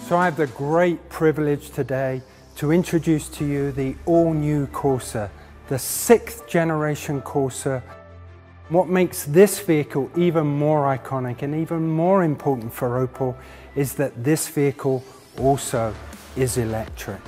So I have the great privilege today to introduce to you the all-new Corsa, the 6th generation Corsa. What makes this vehicle even more iconic and even more important for Opel is that this vehicle also is electric.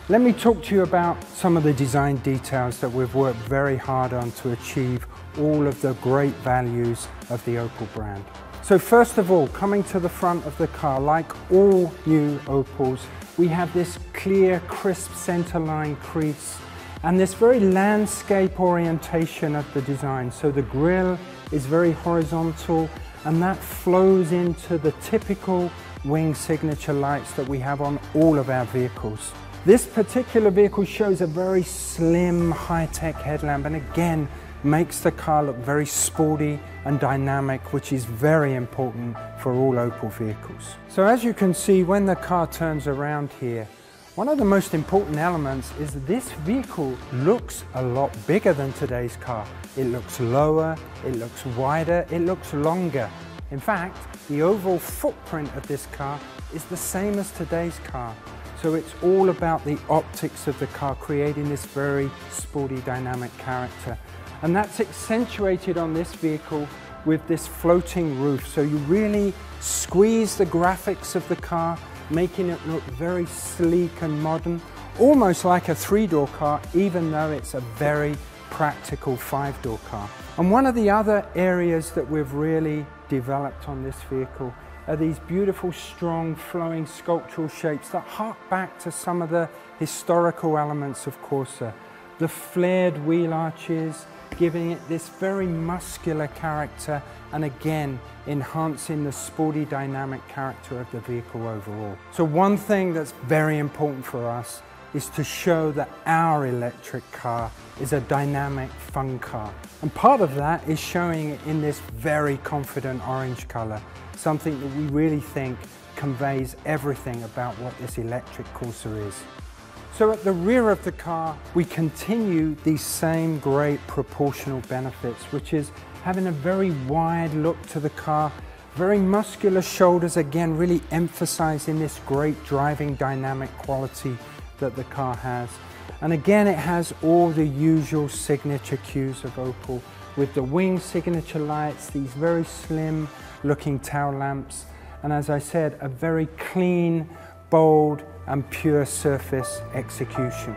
Let me talk to you about some of the design details that we've worked very hard on to achieve all of the great values of the Opel brand. So first of all, coming to the front of the car, like all new Opels, we have this clear, crisp centerline crease and this very landscape orientation of the design. So the grille is very horizontal and that flows into the typical wing signature lights that we have on all of our vehicles. This particular vehicle shows a very slim, high-tech headlamp and again makes the car look very sporty and dynamic, which is very important for all Opel vehicles. So as you can see, when the car turns around here, one of the most important elements is this vehicle looks a lot bigger than today's car. It looks lower, it looks wider, it looks longer. In fact, the overall footprint of this car is the same as today's car. So it's all about the optics of the car, creating this very sporty, dynamic character. And that's accentuated on this vehicle with this floating roof. So you really squeeze the graphics of the car, making it look very sleek and modern, almost like a 3-door car, even though it's a very practical 5-door car. And one of the other areas that we've really developed on this vehicle are these beautiful, strong, flowing sculptural shapes that hark back to some of the historical elements of Corsa. The flared wheel arches, giving it this very muscular character and again enhancing the sporty dynamic character of the vehicle overall. So one thing that's very important for us is to show that our electric car is a dynamic, fun car. And part of that is showing it in this very confident orange color, something that we really think conveys everything about what this electric Corsa is. So at the rear of the car, we continue these same great proportional benefits, which is having a very wide look to the car, very muscular shoulders, again, really emphasizing this great driving dynamic quality that the car has. And again, it has all the usual signature cues of Opel with the wing signature lights, these very slim looking tail lamps, and as I said, a very clean, bold and pure surface execution.